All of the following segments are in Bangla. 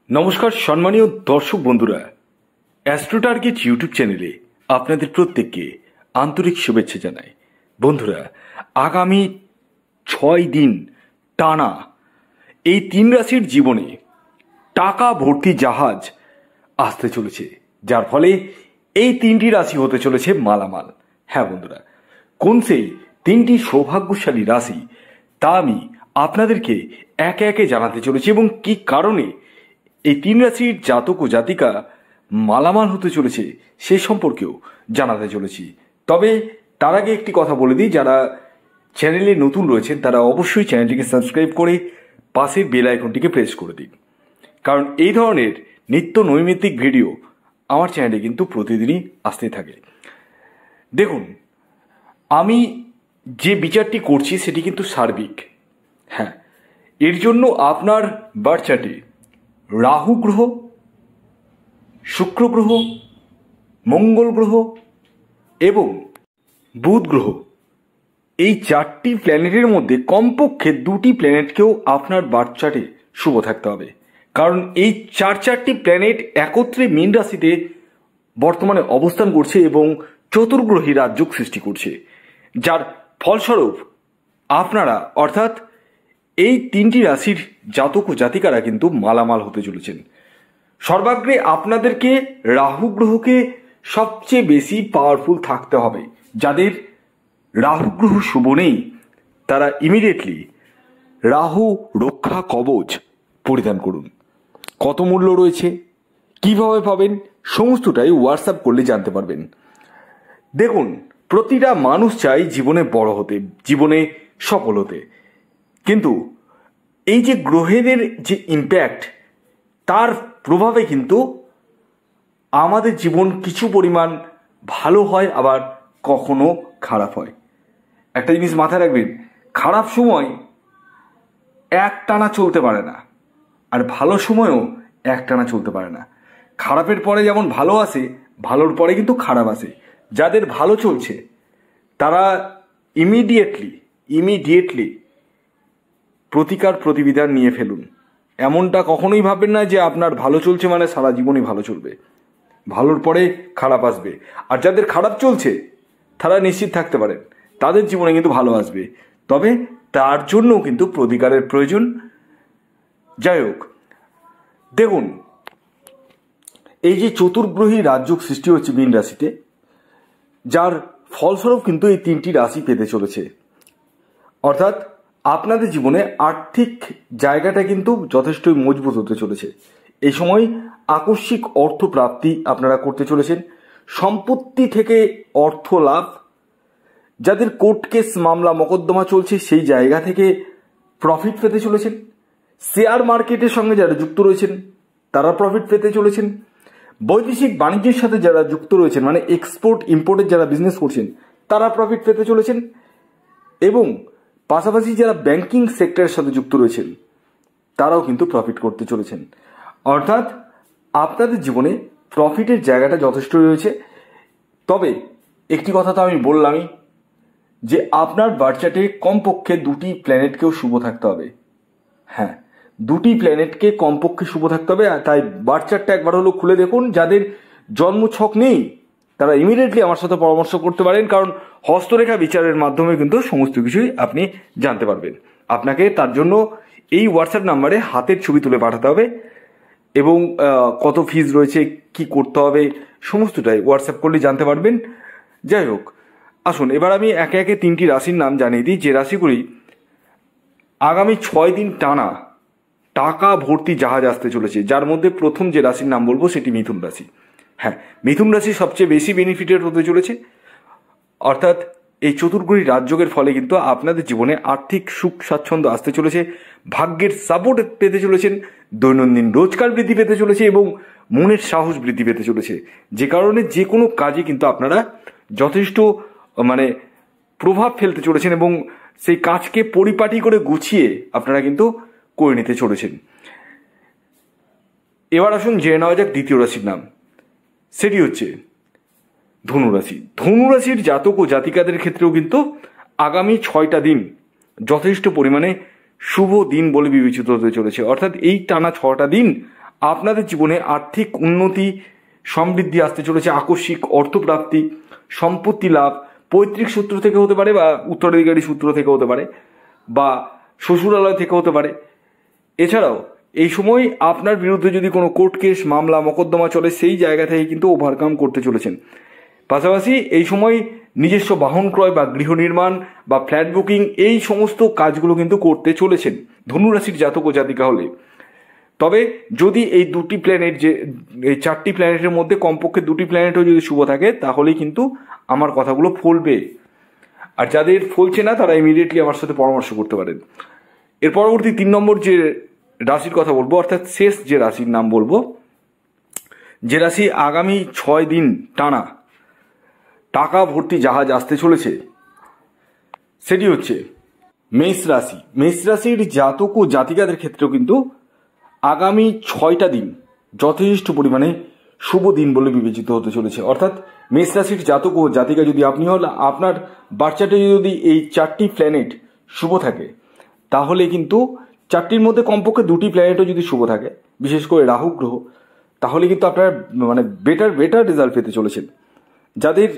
নমস্কার সম্মানীয় দর্শক বন্ধুরা, অ্যাস্ট্রো টার্গেট ইউটিউব চ্যানেলে আপনাদের প্রত্যেককে আন্তরিক শুভেচ্ছা জানাই। বন্ধুরা, আগামী 6 দিন টানা এই 3 রাশির জীবনে টাকা ভর্তি জাহাজ আসতে চলেছে, যার ফলে এই 3টি রাশি হতে চলেছে মালামাল। হ্যাঁ বন্ধুরা, কোন সেই 3টি সৌভাগ্যশালী রাশি তা আমি আপনাদেরকে একে একে জানাতে চলেছি এবং কি কারণে এই 3 রাশির জাতক ও জাতিকা মালামাল হতে চলেছে সে সম্পর্কেও জানাতে চলেছি। তবে তার আগে একটি কথা বলে দিই, যারা চ্যানেলে নতুন রয়েছেন তারা অবশ্যই চ্যানেলটিকে সাবস্ক্রাইব করে পাশের বেল আইকনটিকে প্রেস করে দিন, কারণ এই ধরনের নিত্য নৈমিত্তিক ভিডিও আমার চ্যানেলে কিন্তু প্রতিদিনই আসতে থাকে। দেখুন, আমি যে বিচারটি করছি সেটি কিন্তু সার্বিক। হ্যাঁ, এর জন্য আপনার বার্থ চার্টে রাহু গ্রহ, শুক্র গ্রহ, মঙ্গল গ্রহ এবং বুধ গ্রহ, এই 4টি প্ল্যানেটের মধ্যে কমপক্ষে 2টি প্ল্যানেটকেও আপনার বার্থ চার্টে শুভ থাকতে হবে, কারণ এই 4টি প্ল্যানেট একত্রে মীন রাশিতে বর্তমানে অবস্থান করছে এবং চতুর্গ্রহী রাজযোগ সৃষ্টি করছে, যার ফলস্বরূপ আপনারা অর্থাৎ এই 3টি রাশির জাতক ও জাতিকারা কিন্তু মালামাল হতে চলেছেন। সর্বাগ্রে আপনাদেরকে রাহু গ্রহকে সবচেয়ে বেশি পাওয়ারফুল থাকতে হবে। যাদের রাহু গ্রহ শুভ নেই তারা ইমিডিয়েটলি রাহু রক্ষা কবচ পরিধান করুন। কত মূল্য রয়েছে, কিভাবে পাবেন, সমস্তটাই হোয়াটসঅ্যাপ করলে জানতে পারবেন। দেখুন, প্রতিটা মানুষ চায় জীবনে বড় হতে, জীবনে সফল হতে, কিন্তু এই যে গ্রহেদের যে ইম্প্যাক্ট, তার প্রভাবে কিন্তু আমাদের জীবন কিছু পরিমাণ ভালো হয়, আবার কখনো খারাপ হয়। একটা জিনিস মাথায় রাখবেন, খারাপ সময় একটানা চলতে পারে না, আর ভালো সময়ও একটানা চলতে পারে না। খারাপের পরে যেমন ভালো আসে, ভালোর পরে কিন্তু খারাপ আসে। যাদের ভালো চলছে তারা ইমিডিয়েটলি প্রতিকার প্রতিবিধান নিয়ে ফেলুন। এমনটা কখনোই ভাববেন না যে আপনার ভালো চলছে মানে সারা জীবনই ভালো চলবে। ভালোর পরে খারাপ আসবে, আর যাদের খারাপ চলছে তারা নিশ্চিত থাকতে পারেন তাদের জীবনে কিন্তু ভালো আসবে, তবে তার জন্যও কিন্তু প্রতিকারের প্রয়োজন। যাই হোক, দেখুন, এই যে চতুর্গ্রহী রাজযোগ সৃষ্টি হচ্ছে মীন রাশিতে, যার ফলস্বরূপ কিন্তু এই 3টি রাশি পেতে চলেছে, অর্থাৎ আপনাদের জীবনে আর্থিক জায়গাটা কিন্তু যথেষ্টই মজবুত হতে চলেছে। এই সময় আকস্মিক অর্থ প্রাপ্তি আপনারা করতে চলেছেন, সম্পত্তি থেকে অর্থ লাভ, যাদের কোর্ট কেস মামলা মকদ্দমা চলছে সেই জায়গা থেকে প্রফিট পেতে চলেছেন, শেয়ার মার্কেটের সঙ্গে যারা যুক্ত রয়েছেন তারা প্রফিট পেতে চলেছেন, বৈদেশিক বাণিজ্যের সাথে যারা যুক্ত রয়েছেন মানে এক্সপোর্ট ইম্পোর্টের যারা বিজনেস করছেন তারা প্রফিট পেতে চলেছেন, এবং পাশাপাশি যারা ব্যাংকিং সেক্টরের সাথে যুক্ত রয়েছেন তারাও কিন্তু প্রফিট করতে চলেছেন। অর্থাৎ আপনাদের জীবনে প্রফিটের জায়গাটা যথেষ্ট রয়েছে। তবে একটি কথা তো আমি বললামই যে আপনার বার্থ চার্টে কমপক্ষে 2টি প্ল্যানেটকেও শুভ থাকতে হবে। হ্যাঁ, 2টি প্ল্যানেটকে কমপক্ষে শুভ থাকতে হবে। তাই বার্থ চার্টটা একবার হলো খুলে দেখুন। যাদের জন্মছক নেই তারা ইমিডিয়েটলি আমার সাথে পরামর্শ করতে পারেন, কারণ হস্তরেখা বিচারের মাধ্যমে কিন্তু সমস্ত কিছুই আপনি জানতে পারবেন। আপনাকে তার জন্য এই হোয়াটসঅ্যাপ নাম্বারে হাতের ছবি তুলে পাঠাতে হবে এবং কত ফিজ রয়েছে, কি করতে হবে, সমস্তটাই হোয়াটসঅ্যাপ করলে জানতে পারবেন। যাই হোক, আসুন এবার আমি একে একে 3টি রাশির নাম জানিয়ে দিই, যে রাশিগুলি আগামী 6 দিন টানা টাকা ভর্তি জাহাজ আসতে চলেছে। যার মধ্যে প্রথম যে রাশির নাম বলবো সেটি মিথুন রাশি। হ্যাঁ, মিথুন রাশি সবচেয়ে বেশি বেনিফিটেড হতে চলেছে, অর্থাৎ এই চতুর্গ্রহী রাজযোগের ফলে কিন্তু আপনাদের জীবনে আর্থিক সুখ স্বাচ্ছন্দ্য আসতে চলেছে, ভাগ্যের সাপোর্ট পেতে চলেছেন, দৈনন্দিন রোজগার বৃদ্ধি পেতে চলেছে এবং মনের সাহস বৃদ্ধি পেতে চলেছে, যে কারণে যে কোনো কাজে কিন্তু আপনারা যথেষ্ট প্রভাব ফেলতে চলেছেন এবং সেই কাজকে পরিপাটি করে গুছিয়ে আপনারা কিন্তু করে নিতে চলেছেন। এবার আসুন জেনে নেওয়া যাক দ্বিতীয় রাশির নাম, সেটি হচ্ছে ধনুরাশি। ধনুরাশির জাতক ও জাতিকাদের ক্ষেত্রেও কিন্তু আগামী 6টা দিন যথেষ্ট পরিমাণে শুভ দিন বলে বিবেচিত হতে চলেছে। অর্থাৎ এই টানা 6টা দিন আপনাদের জীবনে আর্থিক উন্নতি সমৃদ্ধি আসতে চলেছে, আকস্মিক অর্থপ্রাপ্তি, সম্পত্তি লাভ পৈতৃক সূত্র থেকে হতে পারে বা উত্তরাধিকারী সূত্র থেকে হতে পারে বা শ্বশুরালয় থেকে হতে পারে। এছাড়াও এই সময় আপনার বিরুদ্ধে যদি কোনো কোর্ট কেস মামলা মোকদ্দমা চলে সেই জায়গা থেকে কিন্তু ওভারকাম করতে চলেছেন। পাশাপাশি এই সময় নিজস্ব বাহন ক্রয় বা গৃহ নির্মাণ বা ফ্ল্যাট বুকিং এই সমস্ত কাজগুলো কিন্তু করতে চলেছেন ধনুরাশির জাতক ও জাতিকা হলে। তবে যদি এই দুটি প্ল্যানেট, যে এই 4টি প্ল্যানেটের মধ্যে কমপক্ষে 2টি প্ল্যানেটও যদি শুভ থাকে তাহলেই কিন্তু আমার কথাগুলো ফলবে। আর যাদের ফলছে না তারা ইমিডিয়েটলি আমার সাথে পরামর্শ করতে পারেন। এর পরবর্তী 3 নম্বর যে রাশির কথা বলবো, অর্থাৎ শেষ যে রাশির নাম বলবো, যে রাশি আগামী 6 দিন টানা টাকা ভর্তি জাহাজ আসতে চলেছে, সেটি হচ্ছে মেষ রাশি। মেষ রাশির জাতক ও জাতিকাদের ক্ষেত্রেও কিন্তু আগামী 6টা দিন যথেষ্ট পরিমাণে শুভ দিন বলে বিবেচিত হতে চলেছে। অর্থাৎ মেষ রাশির জাতক ও জাতিকা যদি আপনি হন, আপনার বাচ্চাটি যদি এই 4টি প্ল্যানেট শুভ থাকে তাহলে কিন্তু 4টির মধ্যে কমপক্ষে 2টি প্ল্যানেটও যদি শুভ থাকে, বিশেষ করে রাহু গ্রহ, তাহলে কিন্তু আপনারা মানে বেটার রেজাল্ট পেতে চলেছেন। যাদের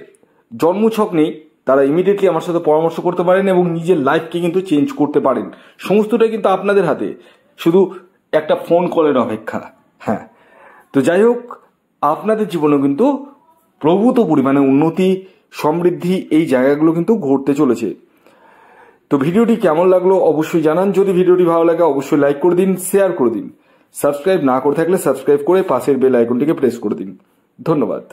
জন্মছক নেই তারা ইমিডিয়েটলি আমার সাথে পরামর্শ করতে পারেন এবং নিজের লাইফকে কিন্তু চেঞ্জ করতে পারেন। সমস্তটাই কিন্তু আপনাদের হাতে, শুধু একটা ফোন কলের অপেক্ষা। হ্যাঁ, তো যাই হোক, আপনাদের জীবনে কিন্তু প্রভূত পরিমাণে উন্নতি সমৃদ্ধি এই জায়গাগুলো কিন্তু ঘটতে চলেছে। তো ভিডিওটি কেমন লাগলো অবশ্যই জানান। যদি ভিডিওটি ভালো লাগে অবশ্যই লাইক করে দিন, শেয়ার করে দিন। সাবস্ক্রাইব না করে থাকলে সাবস্ক্রাইব করে পাশের বেল আইকনটিকে প্রেস করে দিন। ধন্যবাদ।